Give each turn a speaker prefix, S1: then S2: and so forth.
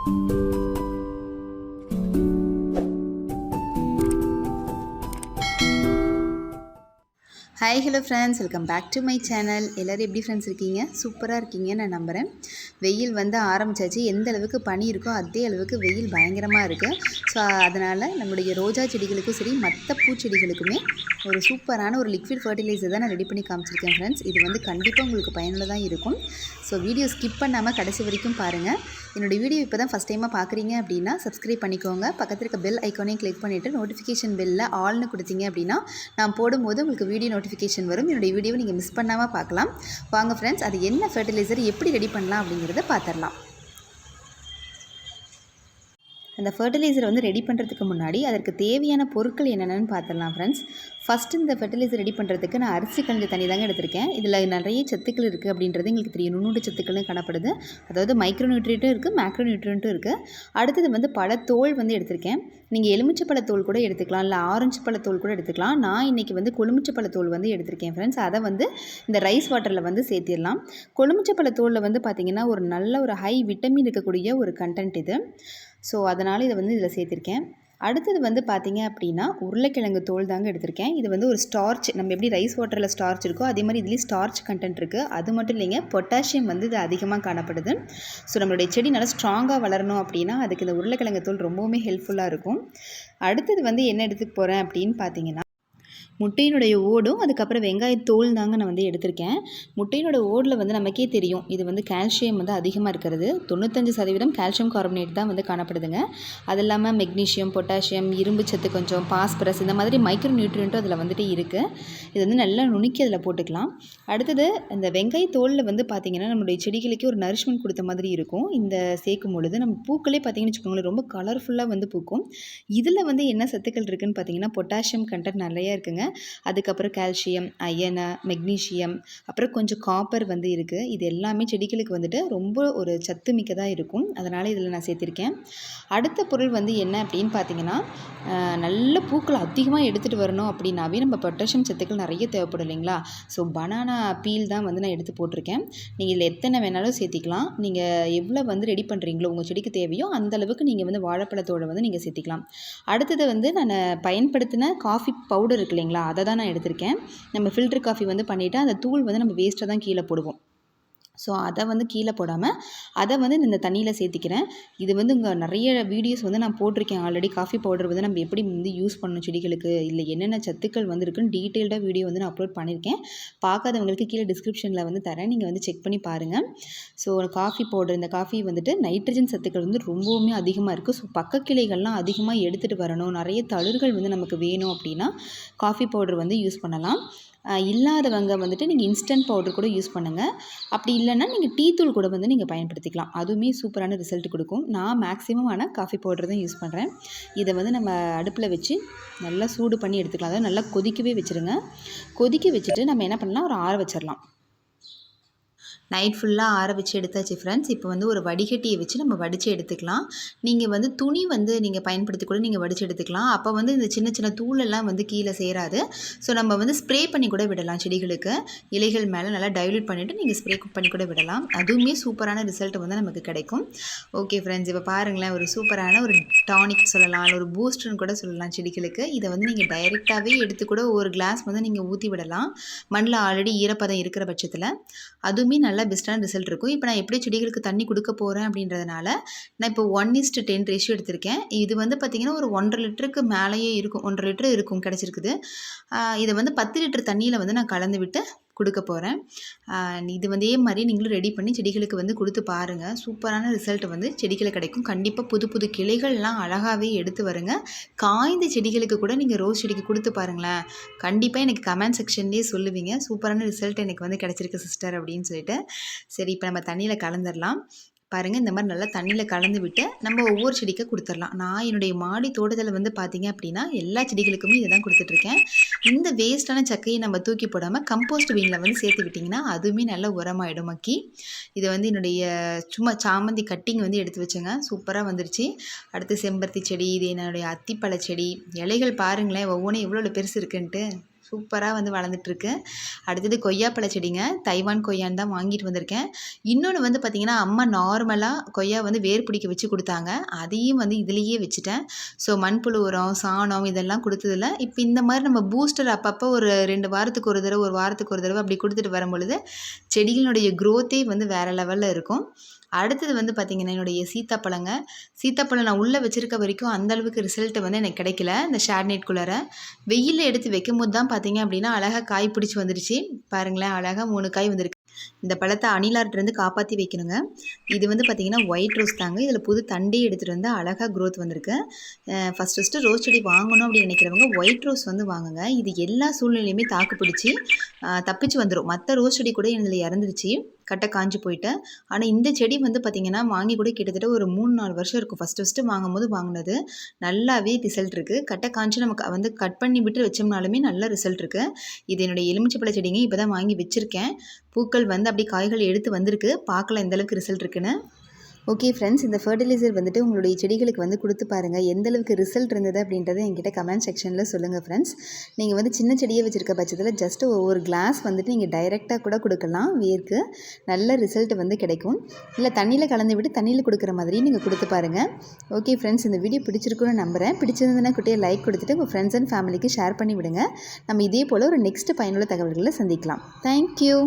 S1: Hi hello friends, welcome back to my channel. எல்லோரும் எப்படி friends இருக்கீங்க? சூப்பராக இருக்கீங்கன்னு நான் நம்புகிறேன். வெயில் வந்து ஆரம்பித்தாச்சு. எந்த அளவுக்கு பனி இருக்கோ அதே அளவுக்கு வெயில் பயங்கரமாக இருக்குது. ஸோ அதனால் நம்மளுடைய ரோஜா செடிகளுக்கும் சரி மற்ற பூச்செடிகளுக்குமே ஒரு சூப்பரான ஒரு லிக்விட் ஃபர்டிலைசர் தான் நான் ரெடி பண்ணி காமிச்சிருக்கேன் ஃப்ரெண்ட்ஸ். இது வந்து கண்டிப்பாக உங்களுக்கு பயனுள்ளதாக இருக்கும். ஸோ வீடியோ ஸ்கிப் பண்ணாமல் கடைசி வரைக்கும் பாருங்கள். என்னோடய வீடியோ இப்போ தான் ஃபஸ்ட் டைமாக பார்க்குறீங்க அப்படின்னா சப்ஸ்கிரைப் பண்ணிக்கோங்க. பக்கத்தில் இருக்க பெல் ஐக்கானையும் கிளிக் பண்ணிவிட்டு நோட்டிஃபிகேஷன் பெல்லில் ஆல்னு கொடுத்தீங்க அப்படின்னா நான் போடும்போது உங்களுக்கு வீடியோ நோட்டிஃபிகேஷன் வரும். என்னுடைய வீடியோவை நீங்கள் மிஸ் பண்ணாமல் பார்க்கலாம். வாங்க ஃப்ரெண்ட்ஸ், அது என்ன ஃபர்டிலைசர் எப்படி ரெடி பண்ணலாம் அப்படிங்கிறத பார்த்துடலாம். அந்த ஃபர்டிலைசரை வந்து ரெடி பண்ணுறதுக்கு முன்னாடி அதற்கு தேவையான பொருட்கள் என்னென்னு பார்த்துடலாம் ஃப்ரெண்ட்ஸ். ஃபஸ்ட்டு இந்த ஃபர்டிலைசர் ரெடி பண்ணுறதுக்கு நான் அரிசி கழிஞ்ச தண்ணி தாங்க எடுத்திருக்கேன். இதில் நிறைய சத்துக்கள் இருக்குது அப்படின்றது எங்களுக்கு தெரியும். நுண்ணுண்டு சத்துக்கள்னு காணப்படுது. அதாவது மைக்ரோ நியூட்ரியண்ட்டும் இருக்குது, மேக்ரோ நியூட்ரியண்ட்டும் இருக்குது. அடுத்தது வந்து பழத்தோல் வந்து எடுத்திருக்கேன். நீங்கள் எலுமிச்சை பழத்தோல் கூட எடுத்துக்கலாம், இல்லை ஆரஞ்சு பழத்தோல் கூட எடுத்துக்கலாம். நான் இன்றைக்கி வந்து கொழுமிச்சை பழத்தோல் வந்து எடுத்திருக்கேன் ஃப்ரெண்ட்ஸ். அதை வந்து இந்த ரைஸ் வாட்டரில் வந்து சேர்த்திடலாம். கொழுமிச்சை பழத்தோலில் வந்து பார்த்திங்கன்னா ஒரு நல்ல ஒரு ஹை விட்டமின் இருக்கக்கூடிய ஒரு கண்டென்ட் இது. ஸோ அதனால் இதை வந்து இதில் சேர்த்திருக்கேன். அடுத்தது வந்து பார்த்திங்க அப்படின்னா உருளைக்கிழங்கு தோல் தாங்க எடுத்திருக்கேன். இது வந்து ஒரு ஸ்டார்ச், நம்ம எப்படி ரைஸ் வாட்டரில் ஸ்டார்ச் இருக்கோ அதே மாதிரி இதுலேயும் ஸ்டார்ச் கண்டென்ட் இருக்குது. அது மட்டும் இல்லைங்க, பொட்டாசியம் வந்து இது அதிகமாக காணப்படுது. ஸோ நம்மளுடைய செடி நல்லா ஸ்ட்ராங்காக வளரணும் அப்படின்னா அதுக்கு இந்த உருளைக்கிழங்கு தோல் ரொம்பவுமே ஹெல்ப்ஃபுல்லாக இருக்கும். அடுத்தது வந்து என்ன எடுத்துக்க போகிறேன் அப்படின்னு பார்த்தீங்கன்னா முட்டையினுடைய ஓடும் அதுக்கப்புறம் வெங்காயத்தோல் தாங்க நான் வந்து எடுத்திருக்கேன். முட்டையினோட ஓடில் வந்து நமக்கே தெரியும் இது வந்து கால்சியம் வந்து அதிகமாக இருக்கிறது. 95% கால்சியம் கார்பனேட் தான் வந்து காணப்படுதுங்க. அது இல்லாமல் மெக்னீஷியம், பொட்டாசியம், இரும்பு சத்து, கொஞ்சம் பாஸ்பரஸ், இந்த மாதிரி மைக்ரோ நியூட்ரியண்ட்டும் அதில் வந்துட்டு இருக்குது. இது வந்து நல்லா நுணுக்கி அதில் போட்டுக்கலாம். அடுத்தது இந்த வெங்காயத்தோலில் வந்து பார்த்திங்கன்னா நம்மளுடைய செடிகளுக்கு ஒரு நரிஷ்மெண்ட் கொடுத்த மாதிரி இருக்கும். இந்த சேர்க்கும் பொழுது நம்ம பூக்களே பார்த்திங்கன்னு வச்சுக்கோங்களேன் ரொம்ப கலர்ஃபுல்லாக வந்து பூக்கும். இதில் வந்து என்ன சத்துக்கள் இருக்குதுன்னு பார்த்திங்கன்னா பொட்டாசியம் கண்டென்ட் நிறையா இருக்குங்க. அதுக்கப்புறம் கால்சியம், அயனு, மெக்னீஷியம், அப்புறம் கொஞ்சம் காப்பர் வந்து இருக்குது. இது எல்லாமே செடிகளுக்கு வந்துட்டு ரொம்ப ஒரு சத்து மிக்கதாக இருக்கும். அதனால் இதில் நான் சேர்த்திருக்கேன். அடுத்த பொருள் வந்து என்ன அப்படின்னு பார்த்தீங்கன்னா நல்ல பூக்கள் அதிகமாக எடுத்துகிட்டு வரணும் அப்படின்னாவே நம்ம பொட்டாசியம் சத்துக்கள் நிறைய தேவைப்படும் இல்லைங்களா. ஸோ பனானா பீல் தான் வந்து நான் எடுத்து போட்டிருக்கேன். நீங்கள் இதில் எத்தனை வேணாலும் சேர்த்திக்கலாம். நீங்கள் எவ்வளோ வந்து ரெடி பண்ணுறீங்களோ உங்கள் செடிக்கு தேவையோ அந்தளவுக்கு நீங்கள் வந்து வாழைப்பழத்தோடு வந்து நீங்கள் சேர்த்திக்கலாம். அடுத்தது வந்து நான் பயன்படுத்தின காஃபி பவுடர் இருக்கு இல்லைங்களா, அதை தான் நான் எடுத்திருக்கேன். நம்ம ஃபில்டர் காஃபி வந்து பண்ணிவிட்டு அந்த தூள் வந்து நம்ம வேஸ்ட்டாக தான் கீழே போடுவோம். ஸோ அதை வந்து கீழே போடாமல் அதை வந்து இந்த தண்ணியில் சேர்த்திக்கிறேன். இது வந்து இங்கே நிறைய வீடியோஸ் வந்து நான் போட்டிருக்கேன் ஆல்ரெடி. காஃபி பவுடர் வந்து நம்ம எப்படி வந்து யூஸ் பண்ணணும் செடிகளுக்கு, இல்லை என்னென்ன சத்துக்கள் வந்து இருக்குன்னு டீட்டெயில்டாக வீடியோ வந்து நான் அப்லோட் பண்ணியிருக்கேன். பார்க்காதவங்களுக்கு கீழே டிஸ்கிரிப்ஷனில் வந்து தரேன், நீங்கள் வந்து செக் பண்ணி பாருங்கள். ஸோ காஃபி பவுடர், இந்த காஃபி வந்துட்டு நைட்ரஜன் சத்துக்கள் வந்து ரொம்பவுமே அதிகமாக இருக்குது. ஸோ பக்க கிளைகள்லாம் அதிகமாக எடுத்துகிட்டு வரணும், நிறைய தளிர்கள் வந்து நமக்கு வேணும் அப்படின்னா காஃபி பவுடர் வந்து யூஸ் பண்ணலாம். இல்லாதவங்க வந்துட்டு நீங்கள் இன்ஸ்டன்ட் பவுடர் கூட யூஸ் பண்ணுங்கள். அப்படி இல்லைன்னா நீங்கள் டீ தூள் கூட வந்து நீங்கள் பயன்படுத்திக்கலாம். அதுவுமே சூப்பரான ரிசல்ட் கொடுக்கும். நான் மேக்ஸிமம் காஃபி பவுடர் தான் யூஸ் பண்ணுறேன். இதை வந்து நம்ம அடுப்பில் வச்சு நல்லா சூடு பண்ணி எடுத்துக்கலாம். அதாவது நல்லா கொதிக்கவே வச்சுருங்க. கொதிக்க வச்சுட்டு நம்ம என்ன பண்ணலாம், ஒரு ஆற வச்சிடலாம். நைட் ஃபுல்லாக ஆற வச்சு எடுத்தாச்சு ஃப்ரெண்ட்ஸ். இப்போ வந்து ஒரு வடிகட்டியை வச்சு நம்ம வடித்து எடுத்துக்கலாம். நீங்கள் வந்து துணி வந்து நீங்கள் பயன்படுத்தி கூட நீங்கள் வடித்து எடுத்துக்கலாம். அப்போ வந்து இந்த சின்ன சின்ன தூளெல்லாம் வந்து கீழே சேராது. ஸோ நம்ம வந்து ஸ்ப்ரே பண்ணி கூட விடலாம் செடிகளுக்கு. இலைகள் மேலே நல்லா டைல்யூட் பண்ணிவிட்டு நீங்கள் ஸ்ப்ரே பண்ணி கூட விடலாம். அதுவுமே சூப்பரான ரிசல்ட் வந்து நமக்கு கிடைக்கும். ஓகே ஃப்ரெண்ட்ஸ், இப்போ பாருங்களேன், ஒரு சூப்பரான ஒரு டானிக் சொல்லலாம், இல்லை ஒரு பூஸ்டர்னு கூட சொல்லலாம் செடிகளுக்கு. இதை வந்து நீங்கள் டைரெக்டாகவே எடுத்து கூட ஒரு கிளாஸ் வந்து நீங்கள் ஊற்றி விடலாம், மண்ணில் ஆல்ரெடி ஈரப்பதம் இருக்கிற பட்சத்தில். அதுவுமே நல்லா பெஸ்ட்டான ரிசல்ட் இருக்கும். இப்போ நான் எப்படி செடிகளுக்கு தண்ணி கொடுக்க போகிறேன் அப்படின்றதுனால நான் இப்போ 1:10 ரேஷியோ எடுத்திருக்கேன். இது வந்து பார்த்திங்கன்னா ஒரு 1.5 லிட்டருக்கு மேலேயே இருக்கும், 1.5 லிட்டர் இருக்கும் கிடச்சிருக்குது. இதை வந்து 10 லிட்டர் தண்ணியில் வந்து நான் கலந்து விட்டு கொடுக்க போகிறேன். இது இதே மாதிரி நீங்களும் ரெடி பண்ணி செடிகளுக்கு வந்து கொடுத்து பாருங்கள். சூப்பரான ரிசல்ட் வந்து செடிகளுக்கு கிடைக்கும். கண்டிப்பாக புது புது கிளைகள்லாம் அழகாகவே எடுத்து வருங்க. காய்ந்த செடிகளுக்கு கூட நீங்கள் ரோஸ் செடிக்கு கொடுத்து பாருங்களேன். கண்டிப்பாக எனக்கு கமெண்ட் செக்ஷன்லேயே சொல்லுவீங்க, சூப்பரான ரிசல்ட் எனக்கு வந்து கிடச்சிருக்கு சிஸ்டர் அப்படின்னு சொல்லிட்டு. சரி, இப்போ நம்ம தண்ணியில் கலந்துடலாம். பாருங்கள், இந்த மாதிரி நல்லா தண்ணியில் கலந்து விட்டு நம்ம ஒவ்வொரு செடிக்கு கொடுத்துடலாம். நான் என்னுடைய மாடி தோட்டத்தில் வந்து பார்த்திங்க அப்படின்னா எல்லா செடிகளுக்குமே இதை தான் கொடுத்துட்ருக்கேன். இந்த வேஸ்ட்டான சக்கையை நம்ம தூக்கி போடாமல் கம்போஸ்ட் பீனில் வந்து சேர்த்து விட்டிங்கன்னா அதுவுமே நல்ல உரமாயிடும் மக்கி. இதை வந்து என்னுடைய சும்மா சாமந்தி கட்டிங் வந்து எடுத்து வச்சேங்க, சூப்பராக வந்துருச்சு. அடுத்து செம்பருத்தி செடி, இது என்னுடைய அத்திப்பழ செடி. இலைகள் பாருங்களேன் ஒவ்வொன்றும் எவ்வளோ பெருசு இருக்குன்ட்டு. சூப்பராக வந்து வளர்ந்துட்டுருக்கு. அடுத்தது கொய்யாப்பழ செடிங்க. தைவான் கொய்யான்னு தான் வாங்கிட்டு வந்திருக்கேன். இன்னொன்று வந்து பார்த்திங்கன்னா, அம்மா நார்மலாக கொய்யா வந்து வேர் பிடிக்க வச்சு கொடுத்தாங்க. அதையும் வந்து இதுலேயே வச்சுட்டேன். ஸோ மண்புழு உரம், சாணம் இதெல்லாம் கொடுத்ததில்ல. இப்போ இந்த மாதிரி நம்ம பூஸ்டர் அப்பப்போ ஒரு 2 வாரத்துக்கு ஒரு தடவை, 1 வாரத்துக்கு ஒரு தடவை அப்படி கொடுத்துட்டு வரும்பொழுது செடிகளுடைய க்ரோத்தே வந்து வேறு லெவலில் இருக்கும். அடுத்தது வந்து பார்த்திங்கன்னா, என்னுடைய சீத்தாப்பழங்க. சீத்தாப்பழம் நான் உள்ளே வச்சுருக்க வரைக்கும் அந்தளவுக்கு ரிசல்ட்டு வந்து எனக்கு கிடைக்கல. இந்த ஷேட்நெட்குள்ளார வெயிலில் எடுத்து வைக்கும்போது தான் பார்த்திங்க அப்படின்னா அழகாக காய் பிடிச்சி வந்துருச்சு. பாருங்களேன், அழகாக 3 காய் வந்திருக்கு. இந்த பழத்தை அணிலார்ட்டேருந்து காப்பாற்றி வைக்கணுங்க. இது வந்து பார்த்திங்கன்னா ஒயிட் ரோஸ் தாங்க. இதில் புது தண்டே எடுத்துகிட்டு வந்து அழகாக க்ரோத் வந்திருக்கு. ஃபஸ்ட்டு ரோஸ் செடி வாங்கணும் அப்படின்னு நினைக்கிறவங்க ஒயிட் ரோஸ் வந்து வாங்குங்க. இது எல்லா சூழ்நிலையுமே தாக்கு பிடிச்சி தப்பிச்சு வந்துடும். மற்ற ரோஸ் செடி கூட இதில் இறந்துருச்சு, கட்டை காஞ்சி போயிட்டு. ஆனால் இந்த செடி வந்து பார்த்திங்கன்னா வாங்கி கூட கிட்டத்தட்ட ஒரு 3-4 வருஷம் இருக்கும். ஃபஸ்ட்டு வாங்கும்போது வாங்கினது. நல்லாவே ரிசல்ட் இருக்குது. கட்டை காஞ்சி நமக்கு வந்து கட் பண்ணி விட்டு வச்சோம்னாலுமே நல்ல ரிசல்ட் இருக்குது. இது என்னுடைய எலுமிச்சைப்பழ செடிங்க. இப்போ தான் வாங்கி வச்சுருக்கேன். பூக்கள் வந்து அப்படியே காய்கள் எடுத்து வந்திருக்கு. பார்க்கலாம் எந்தளவுக்கு ரிசல்ட் இருக்குன்னு. ஓகே ஃப்ரெண்ட்ஸ், இந்த ஃபர்டிலைசர் வந்துட்டு உங்களுடைய செடிகளுக்கு வந்து கொடுத்து பாருங்கள். எந்தளவுக்கு ரிசல்ட் இருந்தது அப்படின்றத என்கிட்ட கமெண்ட் செக்ஷனில் சொல்லுங்கள் ஃப்ரெண்ட்ஸ். நீங்கள் வந்து சின்ன செடியை வச்சுருக்க பட்சத்தில் ஜஸ்ட்டு ஒரு கிளாஸ் வந்துட்டு நீங்கள் டைரெக்டாக கூட கொடுக்கலாம். வேருக்கு நல்ல ரிசல்ட் வந்து கிடைக்கும். இல்லை தண்ணியில் கலந்து விட்டு தண்ணியில் கொடுக்குற மாதிரி நீங்கள் கொடுத்து பாருங்கள். ஓகே ஃப்ரெண்ட்ஸ், இந்த வீடியோ பிடிச்சிருக்குன்னு நம்புகிறேன். பிடிச்சிருந்ததுன்னா குட்டியை லைக் கொடுத்துட்டு உங்கள் ஃப்ரெண்ட்ஸ் அண்ட் ஃபேமிலிக்கு ஷேர் பண்ணி விடுங்க. நம்ம இதே போல் ஒரு நெக்ஸ்ட் பயனுள்ள தகவல்களை சந்திக்கலாம். தேங்க்யூ.